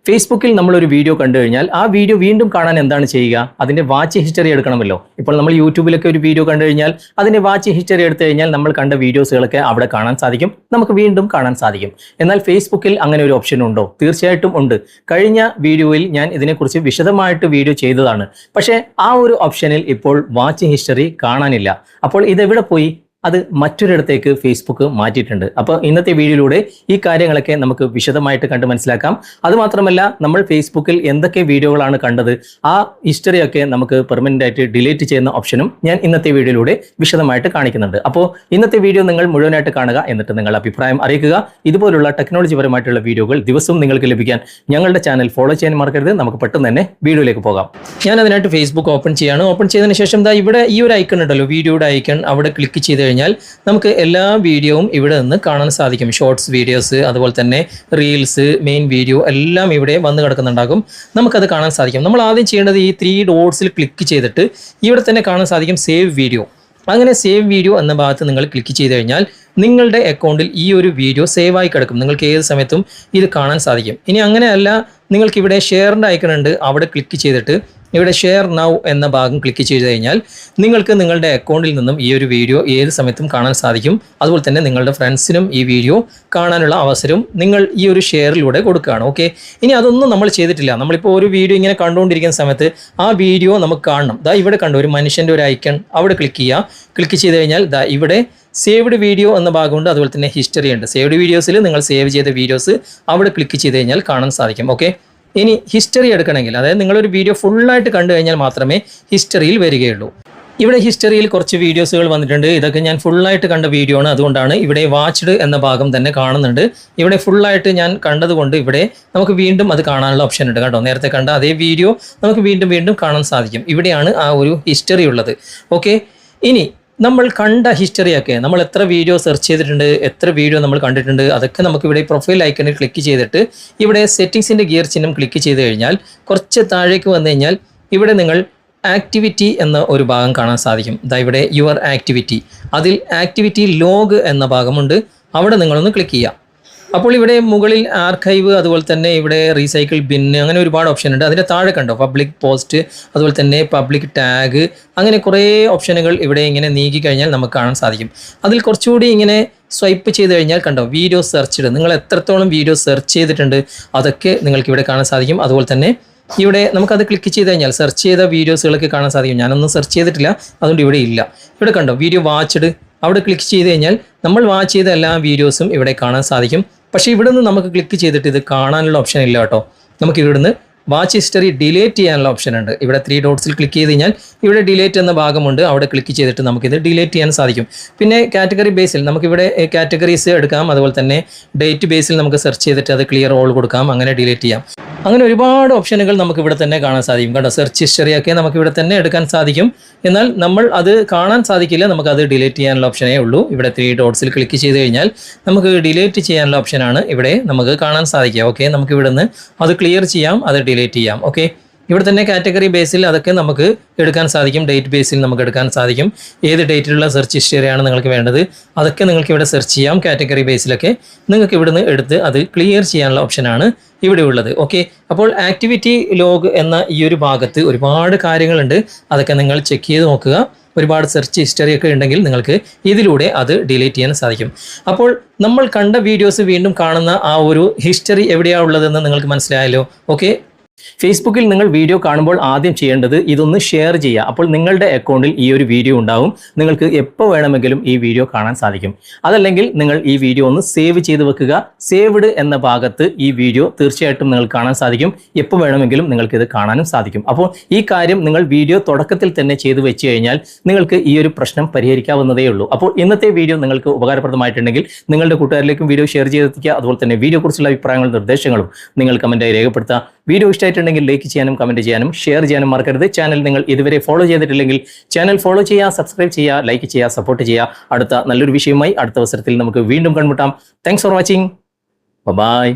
ഫേസ്ബുക്കിൽ നമ്മളൊരു വീഡിയോ കണ്ടു കഴിഞ്ഞാൽ ആ വീഡിയോ വീണ്ടും കാണാൻ എന്താണ് ചെയ്യുക? അതിൻ്റെ വാച്ച് ഹിസ്റ്ററി എടുക്കണമല്ലോ. ഇപ്പോൾ നമ്മൾ യൂട്യൂബിലൊക്കെ ഒരു വീഡിയോ കണ്ടു കഴിഞ്ഞാൽ അതിൻ്റെ വാച്ച് ഹിസ്റ്ററി എടുത്തു കഴിഞ്ഞാൽ നമ്മൾ കണ്ട വീഡിയോസുകളൊക്കെ അവിടെ കാണാൻ സാധിക്കും, നമുക്ക് വീണ്ടും കാണാൻ സാധിക്കും. എന്നാൽ ഫേസ്ബുക്കിൽ അങ്ങനെ ഒരു ഓപ്ഷൻ ഉണ്ടോ? തീർച്ചയായിട്ടും ഉണ്ട്. കഴിഞ്ഞ വീഡിയോയിൽ ഞാൻ ഇതിനെക്കുറിച്ച് വിശദമായിട്ട് വീഡിയോ ചെയ്തതാണ്. പക്ഷേ ആ ഒരു ഓപ്ഷനിൽ ഇപ്പോൾ വാച്ച് ഹിസ്റ്ററി കാണാനില്ല. അപ്പോൾ ഇതെവിടെ പോയി? അത് മറ്റൊരിടത്തേക്ക് ഫേസ്ബുക്ക് മാറ്റിയിട്ടുണ്ട്. അപ്പോൾ ഇന്നത്തെ വീഡിയോയിലൂടെ ഈ കാര്യങ്ങളൊക്കെ നമുക്ക് വിശദമായിട്ട് കണ്ട് മനസ്സിലാക്കാം. അതുമാത്രമല്ല, നമ്മൾ ഫേസ്ബുക്കിൽ എന്തൊക്കെ വീഡിയോകളാണ് കണ്ടത്, ആ ഹിസ്റ്ററിയൊക്കെ നമുക്ക് പെർമനൻ്റ് ആയിട്ട് ഡിലീറ്റ് ചെയ്യുന്ന ഓപ്ഷനും ഞാൻ ഇന്നത്തെ വീഡിയോയിലൂടെ വിശദമായിട്ട് കാണിക്കുന്നുണ്ട്. അപ്പോൾ ഇന്നത്തെ വീഡിയോ നിങ്ങൾ മുഴുവനായിട്ട് കാണുക, എന്നിട്ട് നിങ്ങളുടെ അഭിപ്രായം അറിയിക്കുക. ഇതുപോലുള്ള ടെക്നോളജി പരമായിട്ടുള്ള വീഡിയോകൾ ദിവസവും നിങ്ങൾക്ക് ലഭിക്കാൻ ഞങ്ങളുടെ ചാനൽ ഫോളോ ചെയ്യാൻ മറക്കരുത്. നമുക്ക് പെട്ടെന്ന് തന്നെ വീഡിയോയിലേക്ക് പോകാം. ഞാൻ അതിനായിട്ട് ഫേസ്ബുക്ക് ഓപ്പൺ ചെയ്യാണ്. ഓപ്പൺ ചെയ്തതിന് ശേഷം ഇവിടെ ഈ ഒരു ഐക്കൺ ഉണ്ടല്ലോ, വീഡിയോയുടെ ഐക്കൺ, അവിടെ ക്ലിക്ക് ചെയ്ത് കഴിഞ്ഞാൽ നമുക്ക് എല്ലാ വീഡിയോയും ഇവിടെ നിന്ന് കാണാൻ സാധിക്കും. ഷോർട്സ് വീഡിയോസ്, അതുപോലെ തന്നെ റീൽസ്, മെയിൻ വീഡിയോ എല്ലാം ഇവിടെ വന്ന് കിടക്കുന്നുണ്ടാകും. നമുക്കത് കാണാൻ സാധിക്കും. നമ്മൾ ആദ്യം ചെയ്യേണ്ടത് ഈ 3 ഡോട്ട്സിൽ ക്ലിക്ക് ചെയ്തിട്ട് ഇവിടെ തന്നെ കാണാൻ സാധിക്കും സേവ് വീഡിയോ. അങ്ങനെ സേവ് വീഡിയോ എന്ന ഭാഗത്ത് നിങ്ങൾ ക്ലിക്ക് ചെയ്ത് കഴിഞ്ഞാൽ നിങ്ങളുടെ അക്കൗണ്ടിൽ ഈ ഒരു വീഡിയോ സേവ് ആയി കിടക്കും. നിങ്ങൾക്ക് ഏത് സമയത്തും ഇത് കാണാൻ സാധിക്കും. ഇനി അങ്ങനെയല്ല, നിങ്ങൾക്ക് ഇവിടെ ഷെയറിൻ്റെ ഐക്കൺ ഉണ്ട്, അവിടെ ക്ലിക്ക് ചെയ്തിട്ട് ഇവിടെ ഷെയർ നൗ എന്ന ഭാഗം ക്ലിക്ക് ചെയ്ത് കഴിഞ്ഞാൽ നിങ്ങൾക്ക് നിങ്ങളുടെ അക്കൗണ്ടിൽ നിന്നും ഈ ഒരു വീഡിയോ ഏത് സമയത്തും കാണാൻ സാധിക്കും. അതുപോലെ തന്നെ നിങ്ങളുടെ ഫ്രണ്ട്സിനും ഈ വീഡിയോ കാണാനുള്ള അവസരവും നിങ്ങൾ ഈ ഒരു ഷെയറിലൂടെ കൊടുക്കുകയാണ്. ഓക്കെ, ഇനി അതൊന്നും നമ്മൾ ചെയ്തിട്ടില്ല. നമ്മളിപ്പോൾ ഒരു വീഡിയോ ഇങ്ങനെ കണ്ടുകൊണ്ടിരിക്കുന്ന സമയത്ത് ആ വീഡിയോ നമുക്ക് കാണണം. ഇവിടെ കണ്ടു ഒരു മനുഷ്യൻ്റെ ഒരു ഐക്കൺ, അവിടെ ക്ലിക്ക് ചെയ്യുക. ക്ലിക്ക് ചെയ്ത് കഴിഞ്ഞാൽ ഇവിടെ സേവ്ഡ് വീഡിയോ എന്ന ഭാഗമുണ്ട്, അതുപോലെ തന്നെ ഹിസ്റ്ററി ഉണ്ട്. സേവ്ഡ് വീഡിയോസിൽ നിങ്ങൾ സേവ് ചെയ്ത വീഡിയോസ് അവിടെ ക്ലിക്ക് ചെയ്ത് കഴിഞ്ഞാൽ കാണാൻ സാധിക്കും. ഓക്കെ, ഇനി ഹിസ്റ്ററി എടുക്കണമെങ്കിൽ, അതായത് നിങ്ങളൊരു വീഡിയോ ഫുള്ളായിട്ട് കണ്ടു കഴിഞ്ഞാൽ മാത്രമേ ഹിസ്റ്ററിയിൽ വരികയുള്ളൂ. ഇവിടെ ഹിസ്റ്ററിയിൽ കുറച്ച് വീഡിയോസുകൾ വന്നിട്ടുണ്ട്. ഇതൊക്കെ ഞാൻ ഫുള്ളായിട്ട് കണ്ട വീഡിയോ ആണ്, അതുകൊണ്ടാണ് ഇവിടെ വാച്ച്ഡ് എന്ന ഭാഗം തന്നെ കാണുന്നുണ്ട്. ഇവിടെ ഫുള്ളായിട്ട് ഞാൻ കണ്ടതുകൊണ്ട് ഇവിടെ നമുക്ക് വീണ്ടും അത് കാണാനുള്ള ഓപ്ഷൻ ഉണ്ട്. കേട്ടോ, നേരത്തെ കണ്ട അതേ വീഡിയോ നമുക്ക് വീണ്ടും വീണ്ടും കാണാൻ സാധിക്കും. ഇവിടെയാണ് ആ ഒരു ഹിസ്റ്ററി ഉള്ളത്. ഓക്കെ, ഇനി നമ്മൾ കണ്ട ഹിസ്റ്ററിയൊക്കെ, നമ്മൾ എത്ര വീഡിയോ സെർച്ച് ചെയ്തിട്ടുണ്ട്, എത്ര വീഡിയോ നമ്മൾ കണ്ടിട്ടുണ്ട്, അതൊക്കെ നമുക്ക് ഇവിടെ പ്രൊഫൈൽ ഐക്കണിൽ ക്ലിക്ക് ചെയ്തിട്ട് ഇവിടെ സെറ്റിങ്സിൻ്റെ ഗിയർ ചിഹ്നം ക്ലിക്ക് ചെയ്ത് കഴിഞ്ഞാൽ കുറച്ച് താഴേക്ക് വന്നു കഴിഞ്ഞാൽ ഇവിടെ നിങ്ങൾ ആക്ടിവിറ്റി എന്ന ഒരു ഭാഗം കാണാൻ സാധിക്കും. ഇവിടെ യുവർ ആക്ടിവിറ്റി, അതിൽ ആക്ടിവിറ്റി ലോഗ് എന്ന ഭാഗമുണ്ട്, അവിടെ നിങ്ങളൊന്ന് ക്ലിക്ക് ചെയ്യുക. അപ്പോൾ ഇവിടെ മുകളിൽ ആർക്കൈവ്, അതുപോലെ തന്നെ ഇവിടെ റീസൈക്കിൾ ബിന്ന്, അങ്ങനെ ഒരുപാട് ഓപ്ഷൻ ഉണ്ട്. അതിൻ്റെ താഴെ കണ്ടോ പബ്ലിക് പോസ്റ്റ്, അതുപോലെ തന്നെ പബ്ലിക് ടാഗ്, അങ്ങനെ കുറേ ഓപ്ഷനുകൾ ഇവിടെ ഇങ്ങനെ നീക്കി കഴിഞ്ഞാൽ നമുക്ക് കാണാൻ സാധിക്കും. അതിൽ കുറച്ചുകൂടി ഇങ്ങനെ സ്വൈപ്പ് ചെയ്ത് കഴിഞ്ഞാൽ കണ്ടോ വീഡിയോ സെർച്ച്ഡ്, നിങ്ങൾ എത്രത്തോളം വീഡിയോ സെർച്ച് ചെയ്തിട്ടുണ്ട് അതൊക്കെ നിങ്ങൾക്ക് ഇവിടെ കാണാൻ സാധിക്കും. അതുപോലെ തന്നെ ഇവിടെ നമുക്കത് ക്ലിക്ക് ചെയ്ത് കഴിഞ്ഞാൽ സെർച്ച് ചെയ്ത വീഡിയോസുകളൊക്കെ കാണാൻ സാധിക്കും. ഞാനൊന്നും സെർച്ച് ചെയ്തിട്ടില്ല, അതുകൊണ്ട് ഇവിടെ ഇല്ല. ഇവിടെ കണ്ടോ വീഡിയോ വാച്ച്ഡ്, അവിടെ ക്ലിക്ക് ചെയ്ത് കഴിഞ്ഞാൽ നമ്മൾ വാച്ച് ചെയ്ത എല്ലാ വീഡിയോസും ഇവിടെ കാണാൻ സാധിക്കും. പക്ഷേ ഇവിടെ നിന്ന് നമുക്ക് ക്ലിക്ക് ചെയ്തിട്ട് ഇത് കാണാനുള്ള ഓപ്ഷൻ ഇല്ല കേട്ടോ. നമുക്ക് ഇവിടുന്ന് വാച്ച് ഹിസ്റ്ററി ഡിലീറ്റ് ചെയ്യാനുള്ള ഓപ്ഷൻ ഉണ്ട്. ഇവിടെ 3 ഡോട്ട്സിൽ ക്ലിക്ക് ചെയ്ത് കഴിഞ്ഞാൽ ഇവിടെ ഡിലീറ്റ് എന്ന ഭാഗമുണ്ട്, അവിടെ ക്ലിക്ക് ചെയ്തിട്ട് നമുക്കിത് ഡിലീറ്റ് ചെയ്യാൻ സാധിക്കും. പിന്നെ കാറ്റഗറി ബേസിൽ നമുക്കിവിടെ കാറ്റഗറീസ് എടുക്കാം, അതുപോലെ തന്നെ ഡേറ്റ് ബേസിൽ നമുക്ക് സെർച്ച് ചെയ്തിട്ട് അത് ക്ലിയർ ഓൾ കൊടുക്കാം, അങ്ങനെ ഡിലീറ്റ് ചെയ്യാം. അങ്ങനെ ഒരുപാട് ഓപ്ഷനുകൾ നമുക്ക് ഇവിടെ തന്നെ കാണാൻ സാധിക്കും. കണ്ടോ, സെർച്ച് ഹിസ്റ്ററിയൊക്കെ നമുക്ക് ഇവിടെ തന്നെ എടുക്കാൻ സാധിക്കും. എന്നാൽ നമ്മൾ അത് കാണാൻ സാധിക്കില്ല, നമുക്കത് ഡിലീറ്റ് ചെയ്യാനുള്ള ഓപ്ഷനേ ഉള്ളൂ. ഇവിടെ 3 ഡോട്ട്സിൽ ക്ലിക്ക് ചെയ്ത് കഴിഞ്ഞാൽ നമുക്ക് ഡിലീറ്റ് ചെയ്യാനുള്ള ഓപ്ഷനാണ് ഇവിടെ നമുക്ക് കാണാൻ സാധിക്കുക. ഓക്കെ, നമുക്ക് ഇവിടെ നിന്ന് അത് ക്ലിയർ ചെയ്യാം, അത് ഡിലീറ്റ് ചെയ്യാം. ഓക്കെ, ഇവിടെ തന്നെ കാറ്റഗറി ബേസിൽ അതൊക്കെ നമുക്ക് എടുക്കാൻ സാധിക്കും. ഡേറ്റ് ബേസിൽ നമുക്ക് എടുക്കാൻ സാധിക്കും. ഏത് ഡേറ്റിലുള്ള സെർച്ച് ഹിസ്റ്ററിയാണ് നിങ്ങൾക്ക് വേണ്ടത് അതൊക്കെ നിങ്ങൾക്ക് ഇവിടെ സെർച്ച് ചെയ്യാം. കാറ്റഗറി ബേസിലൊക്കെ നിങ്ങൾക്ക് ഇവിടുന്ന് എടുത്ത് അത് ക്ലിയർ ചെയ്യാനുള്ള ഓപ്ഷനാണ് ഇവിടെ ഉള്ളത്. ഓക്കെ, അപ്പോൾ ആക്ടിവിറ്റി ലോഗ് എന്ന ഈ ഒരു ഭാഗത്ത് ഒരുപാട് കാര്യങ്ങളുണ്ട്, അതൊക്കെ നിങ്ങൾ ചെക്ക് ചെയ്ത് നോക്കുക. ഒരുപാട് സെർച്ച് ഹിസ്റ്ററിയൊക്കെ ഉണ്ടെങ്കിൽ നിങ്ങൾക്ക് ഇതിലൂടെ അത് ഡിലീറ്റ് ചെയ്യാൻ സാധിക്കും. അപ്പോൾ നമ്മൾ കണ്ട വീഡിയോസ് വീണ്ടും കാണുന്ന ആ ഒരു ഹിസ്റ്ററി എവിടെയാണ് ഉള്ളതെന്ന് നിങ്ങൾക്ക് മനസ്സിലായല്ലോ. ഓക്കെ, ഫേസ്ബുക്കിൽ നിങ്ങൾ വീഡിയോ കാണുമ്പോൾ ആദ്യം ചെയ്യേണ്ടത് ഇതൊന്ന് ഷെയർ ചെയ്യുക. അപ്പോൾ നിങ്ങളുടെ അക്കൗണ്ടിൽ ഈ ഒരു വീഡിയോ ഉണ്ടാവും, നിങ്ങൾക്ക് എപ്പോൾ വേണമെങ്കിലും ഈ വീഡിയോ കാണാൻ സാധിക്കും. അതല്ലെങ്കിൽ നിങ്ങൾ ഈ വീഡിയോ ഒന്ന് സേവ് ചെയ്ത് വെക്കുക. സേവ്ഡ് എന്ന ഭാഗത്ത് ഈ വീഡിയോ തീർച്ചയായിട്ടും നിങ്ങൾക്ക് കാണാൻ സാധിക്കും. എപ്പോൾ വേണമെങ്കിലും നിങ്ങൾക്ക് ഇത് കാണാനും സാധിക്കും. അപ്പോൾ ഈ കാര്യം നിങ്ങൾ വീഡിയോ തുടക്കത്തിൽ തന്നെ ചെയ്തു വെച്ച് കഴിഞ്ഞാൽ നിങ്ങൾക്ക് ഈ ഒരു പ്രശ്നം പരിഹരിക്കാവുന്നതേ ഉള്ളൂ. അപ്പോൾ ഇന്നത്തെ വീഡിയോ നിങ്ങൾക്ക് ഉപകാരപ്രദമായിട്ടുണ്ടെങ്കിൽ നിങ്ങളുടെ കൂട്ടുകാരിലേക്കും വീഡിയോ ഷെയർ ചെയ്തെത്തിക്കുക. അതുപോലെ തന്നെ വീഡിയോ കുറിച്ചുള്ള അഭിപ്രായങ്ങളും നിർദ്ദേശങ്ങളും നിങ്ങൾ കമൻറ്റായി രേഖപ്പെടുത്തുക. വീഡിയോ ഇഷ്ടമായിട്ടുണ്ടെങ്കിൽ ലൈക്ക് ചെയ്യാനും കമൻറ്റ് ചെയ്യാനും ഷെയർ ചെയ്യാനും മറക്കരുത്. ചാനൽ നിങ്ങൾ ഇതുവരെ ഫോളോ ചെയ്തിട്ടില്ലെങ്കിൽ ചാനൽ ഫോളോ ചെയ്യുക, സബ്സ്ക്രൈബ് ചെയ്യുക, ലൈക്ക് ചെയ്യുക, സപ്പോർട്ട് ചെയ്യുക. അടുത്ത നല്ലൊരു വിഷയവുമായി അടുത്ത അവസരത്തിൽ നമുക്ക് വീണ്ടും കണ്ടുമുട്ടാം. Thanks for watching. ബൈ.